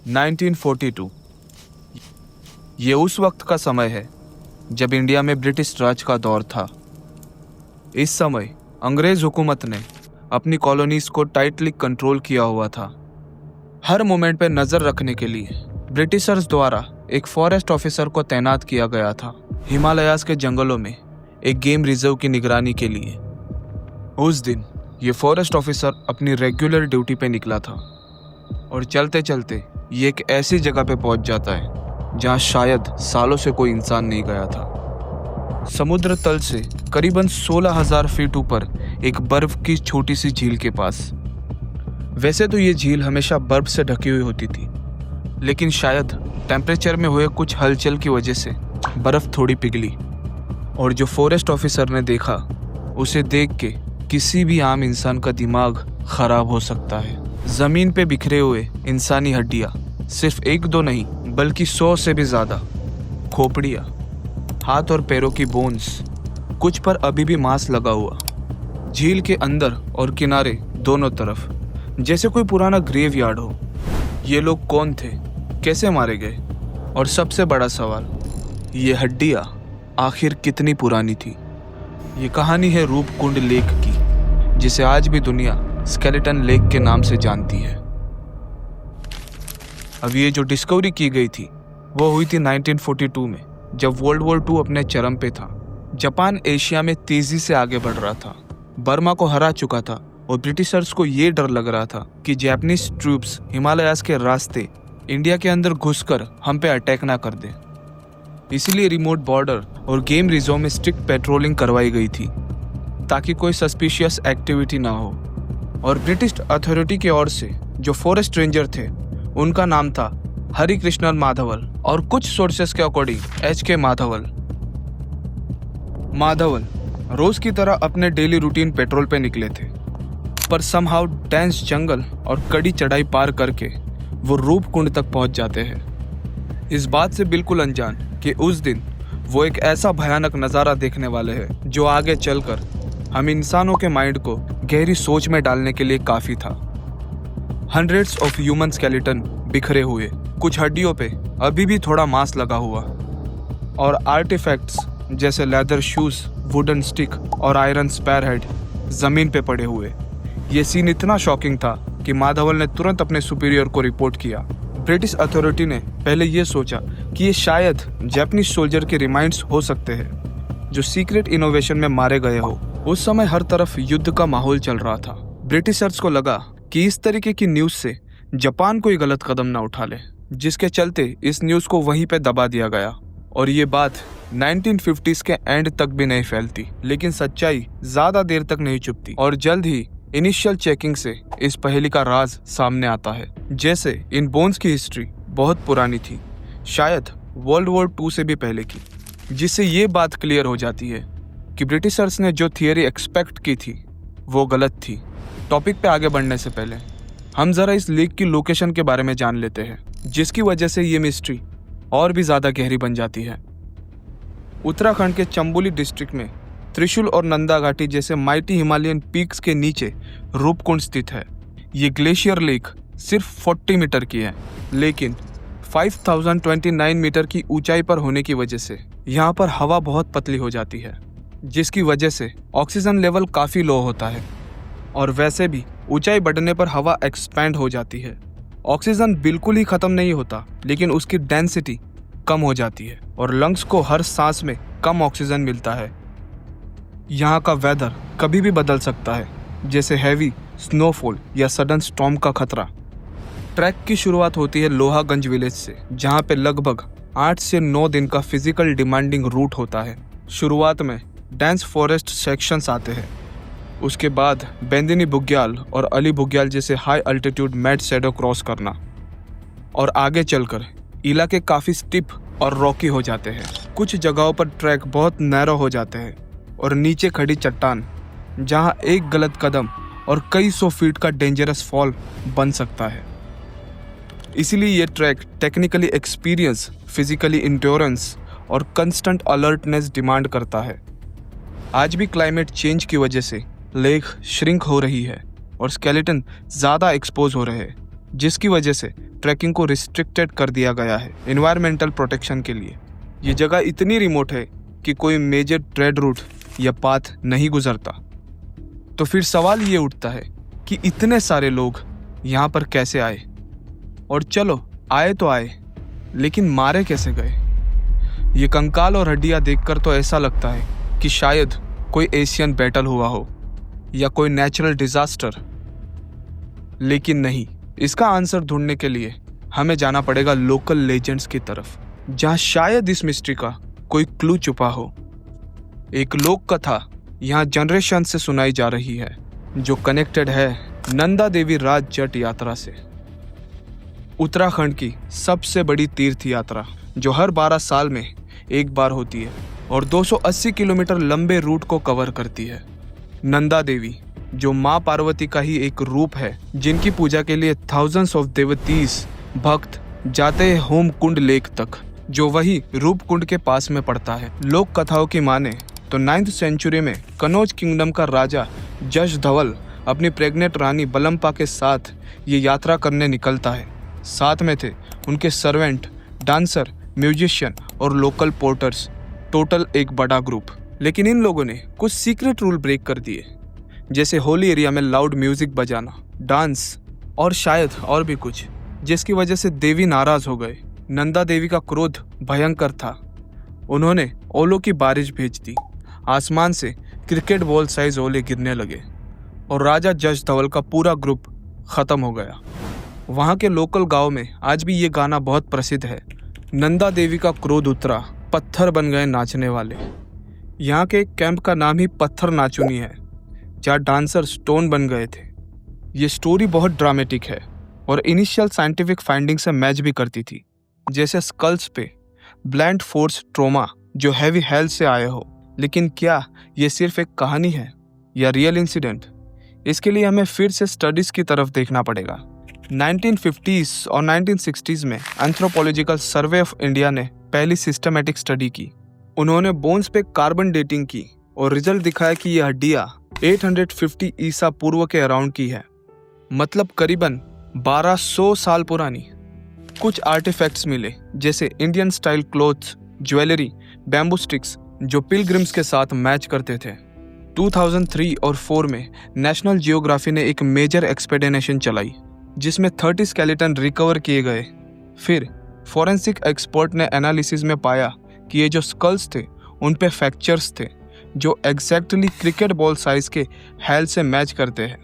1942 ये उस वक्त का समय है जब इंडिया में ब्रिटिश राज का दौर था। इस समय अंग्रेज हुकूमत ने अपनी कॉलोनीज को टाइटली कंट्रोल किया हुआ था। हर मोमेंट पे नज़र रखने के लिए ब्रिटिशर्स द्वारा एक फॉरेस्ट ऑफिसर को तैनात किया गया था हिमालयाज के जंगलों में एक गेम रिजर्व की निगरानी के लिए। उस दिन ये फॉरेस्ट ऑफिसर अपनी रेगुलर ड्यूटी पे निकला था और चलते चलते ये एक ऐसी जगह पे पहुंच जाता है जहां शायद सालों से कोई इंसान नहीं गया था। समुद्र तल से करीबन 16,000 फीट ऊपर एक बर्फ की छोटी सी झील के पास। वैसे तो ये झील हमेशा बर्फ से ढकी हुई होती थी, लेकिन शायद टेम्परेचर में हुए कुछ हलचल की वजह से बर्फ थोड़ी पिघली और जो फॉरेस्ट ऑफिसर ने देखा उसे देख के किसी भी आम इंसान का दिमाग खराब हो सकता है। जमीन पे बिखरे हुए इंसानी हड्डियां, सिर्फ एक दो नहीं बल्कि 100 से भी ज्यादा। खोपड़ियां, हाथ और पैरों की बोन्स, कुछ पर अभी भी मांस लगा हुआ। झील के अंदर और किनारे दोनों तरफ जैसे कोई पुराना ग्रेव यार्ड हो। ये लोग कौन थे, कैसे मारे गए, और सबसे बड़ा सवाल, ये हड्डियां आखिर कितनी पुरानी थी। ये कहानी है रूपकुंड लेक की, जिसे आज भी दुनिया स्केलेटन लेक के नाम से जानती है। अब ये जो डिस्कवरी की गई थी वो हुई थी 1942 में, जब वर्ल्ड वॉर 2 अपने चरम पे था। जापान एशिया में तेजी से आगे बढ़ रहा था, बर्मा को हरा चुका था और ब्रिटिशर्स को ये डर लग रहा था कि जापानीज ट्रूप्स हिमालयाज के रास्ते इंडिया के अंदर घुसकर हम पे अटैक ना कर दे। इसलिए रिमोट बॉर्डर और गेम रिजर्व में स्ट्रिक्ट पेट्रोलिंग करवाई गई थी ताकि कोई सस्पिशियस एक्टिविटी ना हो। और ब्रिटिश अथॉरिटी की ओर से जो फॉरेस्ट रेंजर थे उनका नाम था हरि कृष्णन माधवल, और कुछ सोर्सेस के अकॉर्डिंग HK माधवल रोज की तरह अपने डेली रूटीन पेट्रोल पे निकले थे, पर समहाउ डेंस जंगल और कड़ी चढ़ाई पार करके वो रूपकुंड तक पहुंच जाते हैं, इस बात से बिल्कुल अनजान कि उस दिन वो एक ऐसा भयानक नज़ारा देखने वाले हैं जो आगे चलकर हम इंसानों के माइंड को गहरी सोच में डालने के लिए काफ़ी था। हंड्रेड्स ऑफ ह्यूमन स्केलेटन बिखरे हुए, कुछ हड्डियों पे अभी भी थोड़ा मांस लगा हुआ, और आर्टिफैक्ट्स जैसे लेदर शूज, वुडन स्टिक और आयरन स्पेयर हेड ज़मीन पे पड़े हुए। ये सीन इतना शॉकिंग था कि माधवल ने तुरंत अपने सुपीरियर को रिपोर्ट किया। ब्रिटिश अथॉरिटी ने पहले ये सोचा कि ये शायद जापानीज सोल्जर के रिमाइंड्स हो सकते हैं जो सीक्रेट इनोवेशन में मारे गए हो। उस समय हर तरफ युद्ध का माहौल चल रहा था। ब्रिटिशर्स को लगा कि इस तरीके की न्यूज़ से जापान कोई गलत कदम ना उठा ले, जिसके चलते इस न्यूज़ को वहीं पे दबा दिया गया और ये बात 1950s के एंड तक भी नहीं फैलती। लेकिन सच्चाई ज़्यादा देर तक नहीं छुपती और जल्द ही इनिशियल चेकिंग से इस पहेली का राज सामने आता है। जैसे इन बोन्स की हिस्ट्री बहुत पुरानी थी, शायद वर्ल्ड वॉर 2 से भी पहले की, जिससे ये बात क्लियर हो जाती है कि ब्रिटिशर्स ने जो थियरी एक्सपेक्ट की थी वो गलत थी। टॉपिक पे आगे बढ़ने से पहले हम ज़रा इस लेक की लोकेशन के बारे में जान लेते हैं, जिसकी वजह से ये मिस्ट्री और भी ज़्यादा गहरी बन जाती है। उत्तराखंड के चंबोली डिस्ट्रिक्ट में त्रिशूल और नंदा घाटी जैसे माइटी हिमालयन पीक्स के नीचे रूपकुंड स्थित है। ये ग्लेशियर लेक सिर्फ 40 मीटर की है, लेकिन 5029 मीटर की ऊंचाई पर होने की वजह से यहाँ पर हवा बहुत पतली हो जाती है, जिसकी वजह से ऑक्सीजन लेवल काफ़ी लो होता है। और वैसे भी ऊंचाई बढ़ने पर हवा एक्सपैंड हो जाती है। ऑक्सीजन बिल्कुल ही ख़त्म नहीं होता, लेकिन उसकी डेंसिटी कम हो जाती है और लंग्स को हर सांस में कम ऑक्सीजन मिलता है। यहाँ का वेदर कभी भी बदल सकता है, जैसे हैवी स्नोफॉल या सडन स्टॉर्म का खतरा। ट्रैक की शुरुआत होती है लोहागंज विलेज से, जहाँ पे लगभग 8 से 9 दिन का फिजिकल डिमांडिंग रूट होता है। शुरुआत में डेंस फॉरेस्ट सेक्शंस आते हैं, उसके बाद बेंदिनी बुग्याल और अली बुग्याल जैसे high altitude mad shadow cross करना, और आगे चलकर इलाके काफ़ी स्टिप और रॉकी हो जाते हैं। कुछ जगहों पर ट्रैक बहुत नैरो हो जाते हैं और नीचे खड़ी चट्टान, जहां एक गलत कदम और कई 100 फीट का डेंजरस फॉल बन सकता है। इसीलिए ये track technically experience, physically endurance और कंस्टेंट अलर्टनेस डिमांड करता है। आज भी क्लाइमेट चेंज की वजह से लेक श्रिंक हो रही है और स्केलेटन ज़्यादा एक्सपोज हो रहे हैं, जिसकी वजह से ट्रैकिंग को रिस्ट्रिक्टेड कर दिया गया है एनवायरमेंटल प्रोटेक्शन के लिए। ये जगह इतनी रिमोट है कि कोई मेजर ट्रेड रूट या पाथ नहीं गुजरता। तो फिर सवाल ये उठता है कि इतने सारे लोग यहाँ पर कैसे आए? और चलो आए तो आए, लेकिन मारे कैसे गए? ये कंकाल और हड्डियाँ देखकर तो ऐसा लगता है कि शायद कोई एशियन बैटल हुआ हो या कोई नेचुरल डिजास्टर। लेकिन नहीं, इसका आंसर ढूंढने के लिए हमें जाना पड़ेगा लोकल लेजेंड्स की तरफ, जहाँ शायद इस मिस्ट्री का कोई क्लू छुपा हो। एक लोक कथा यहाँ जनरेशन से सुनाई जा रही है, जो कनेक्टेड है नंदा देवी राज जट यात्रा से, उत्तराखंड की सबसे बड़ी तीर्थ यात्रा जो हर 12 साल में एक बार होती है और 280 किलोमीटर लंबे रूट को कवर करती है। नंदा देवी जो माँ पार्वती का ही एक रूप है, जिनकी पूजा के लिए थाउजेंड्स ऑफ देवतीस भक्त जाते हैं होम कुंड लेक तक, जो वही रूप कुंड के पास में पड़ता है। लोक कथाओं की माने तो 9th सेंचुरी में कनौज किंगडम का राजा जश धवल अपनी प्रेग्नेंट रानी बलम्पा के साथ ये यात्रा करने निकलता है। साथ में थे उनके सर्वेंट, डांसर, म्यूजिशियन और लोकल पोर्टर्स, टोटल एक बड़ा ग्रुप। लेकिन इन लोगों ने कुछ सीक्रेट रूल ब्रेक कर दिए, जैसे होली एरिया में लाउड म्यूजिक बजाना, डांस और शायद और भी कुछ, जिसकी वजह से देवी नाराज हो गए। नंदा देवी का क्रोध भयंकर था। उन्होंने ओलों की बारिश भेज दी। आसमान से क्रिकेट बॉल साइज ओले गिरने लगे और राजा जश धवल का पूरा ग्रुप खत्म हो गया। वहाँ के लोकल गांव में आज भी ये गाना बहुत प्रसिद्ध है, नंदा देवी का क्रोध उतरा, पत्थर बन गए नाचने वाले। यहाँ के कैंप का नाम ही पत्थर नाचुनी है, जहाँ डांसर स्टोन बन गए थे। ये स्टोरी बहुत ड्रामेटिक है और इनिशियल साइंटिफिक फाइंडिंग से मैच भी करती थी, जैसे स्कल्स पे ब्लैंड फोर्स ट्रोमा जो हैवी हेल्थ से आए हो। लेकिन क्या ये सिर्फ एक कहानी है या रियल इंसिडेंट? इसके लिए हमें फिर से स्टडीज की तरफ देखना पड़ेगा। 1950s और 1960s में एंथ्रोपोलॉजिकल सर्वे ऑफ इंडिया ने पहली सिस्टमैटिक स्टडी की। उन्होंने बोन्स पे कार्बन डेटिंग की और रिजल्ट दिखाया कि ये हड्डियाँ 850 ईसा पूर्व के अराउंड की है, मतलब करीबन 1200 साल पुरानी। कुछ आर्टिफैक्ट्स मिले, जैसे Indian style clothes, jewellery, bamboo sticks जो पिलग्रिम्स के साथ मैच करते थे। 2003 और 4 में नेशनल जियोग्राफी ने एक मेजर एक्सपेडिशन चलाई, जिसमें 30 स्केलेटन रिकवर किए गए। फिर फॉरेंसिक एक्सपर्ट ने एनालिसिस में पाया कि ये जो स्कल्स थे उन पे फ्रैक्चर्स थे जो एग्जैक्टली क्रिकेट बॉल साइज के हेल से मैच करते हैं।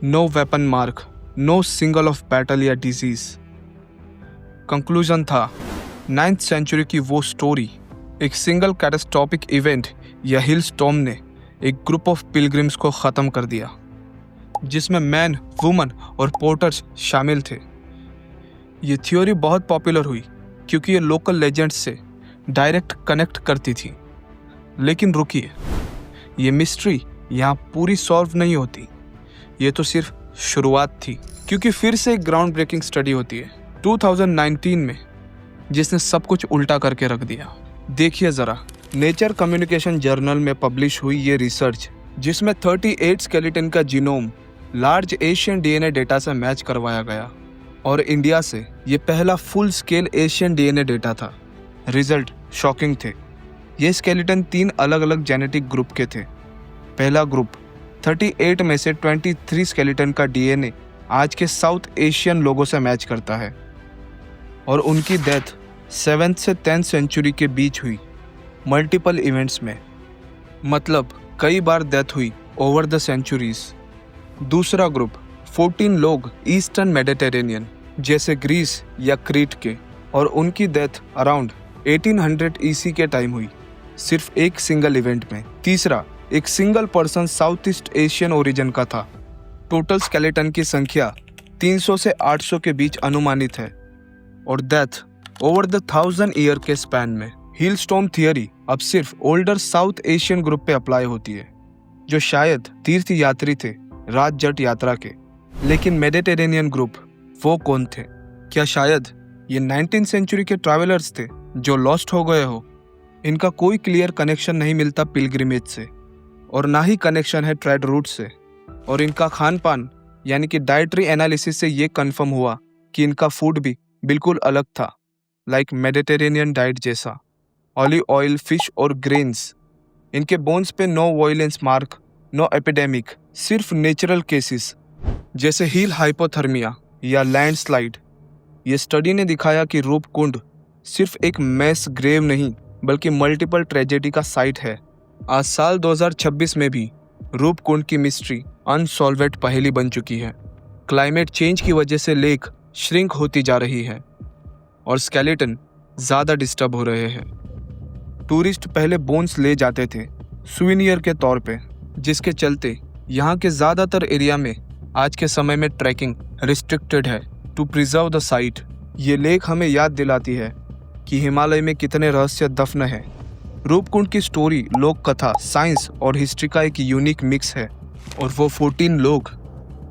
No weapon mark, no single of battle या डिजीज। कंक्लूजन था 9th सेंचुरी की वो स्टोरी, एक सिंगल कैटास्ट्रोफिक इवेंट या हिल स्टॉर्म ने एक ग्रुप ऑफ पिलग्रिम्स को ख़त्म कर दिया, जिसमें मैन, वुमन और पोर्टर्स शामिल थे। ये थ्योरी बहुत पॉपुलर हुई क्योंकि ये लोकल लेजेंड्स से डायरेक्ट कनेक्ट करती थी। लेकिन रुकिए, ये मिस्ट्री यहाँ पूरी सॉल्व नहीं होती। ये तो सिर्फ शुरुआत थी, क्योंकि फिर से एक ग्राउंड ब्रेकिंग स्टडी होती है 2019 में, जिसने सब कुछ उल्टा करके रख दिया। देखिए ज़रा, नेचर कम्युनिकेशन जर्नल में पब्लिश हुई ये रिसर्च, जिसमें 38 स्केलेटन का genome large Asian DNA data से मैच करवाया गया और इंडिया से ये पहला full scale Asian DNA data था। रिजल्ट शॉकिंग थे। ये स्केलेटन 3 अलग अलग जेनेटिक ग्रुप के थे। पहला ग्रुप 38 में से 23 स्केलेटन का डीएनए आज के साउथ एशियन लोगों से मैच करता है और उनकी डेथ 7th से 10th सेंचुरी के बीच हुई मल्टीपल इवेंट्स में, मतलब कई बार डेथ हुई ओवर द सेंचुरीज। दूसरा ग्रुप 14 लोग ईस्टर्न मेडिटेरेनियन जैसे ग्रीस या क्रीट के, और उनकी डेथ अराउंड 1800 ईसी के टाइम हुई, सिर्फ एक सिंगल इवेंट में। तीसरा एक single person south east Asian origin का था। टोटल स्केलेटन की संख्या 300 से 800 के बीच अनुमानित है और डेथ ओवर द 1000 ईयर के स्पैन में। हिल स्टॉर्म थियरी अब सिर्फ ओल्डर साउथ एशियन ग्रुप पे अप्लाई होती है, जो शायद तीर्थ यात्री थे राज जट यात्रा के। लेकिन मेडिटेरेनियन ग्रुप वो कौन थे? क्या शायद ये 19th सेंचुरी के ट्रैवलर्स थे जो लॉस्ट हो गए हो? इनका कोई क्लियर कनेक्शन नहीं मिलता पिलग्रिमेज से, और ना ही कनेक्शन है ट्रेड रूट से, और इनका खान पान यानी कि डाइटरी एनालिसिस से ये कंफर्म हुआ कि इनका फूड भी बिल्कुल अलग था, लाइक मेडिटेरेनियन डाइट जैसा। ऑलिव ऑयल, फिश और ग्रेन्स। इनके बोन्स पे no violence mark, no epidemic, सिर्फ नेचुरल केसेस जैसे हील हाइपोथर्मिया या लैंडस्लाइड। ये स्टडी ने दिखाया कि रूपकुंड सिर्फ एक मैस ग्रेव नहीं बल्कि मल्टीपल ट्रेजेडी का साइट है। आज साल 2026 में भी रूपकुंड की मिस्ट्री अनसॉल्वेड पहेली बन चुकी है। क्लाइमेट चेंज की वजह से लेक श्रिंक होती जा रही है और स्केलेटन ज़्यादा डिस्टर्ब हो रहे हैं। टूरिस्ट पहले बोन्स ले जाते थे सुवेनियर के तौर पे, जिसके चलते यहाँ के ज़्यादातर एरिया में आज के समय में ट्रैकिंग रिस्ट्रिक्टेड है टू प्रिजर्व द साइट। ये लेक हमें याद दिलाती है कि हिमालय में कितने रहस्य दफन है। रूपकुंड की स्टोरी लोक कथा, साइंस और हिस्ट्री का एक यूनिक मिक्स है और वो 14 लोग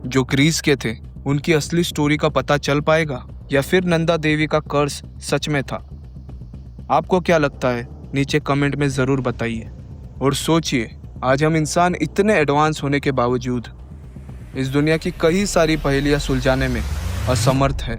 जो ग्रीस के थे, उनकी असली स्टोरी का पता चल पाएगा या फिर नंदा देवी का कर्स सच में था? आपको क्या लगता है? नीचे कमेंट में ज़रूर बताइए। और सोचिए, आज हम इंसान इतने एडवांस होने के बावजूद इस दुनिया की कई सारी पहेलियां सुलझाने में असमर्थ है।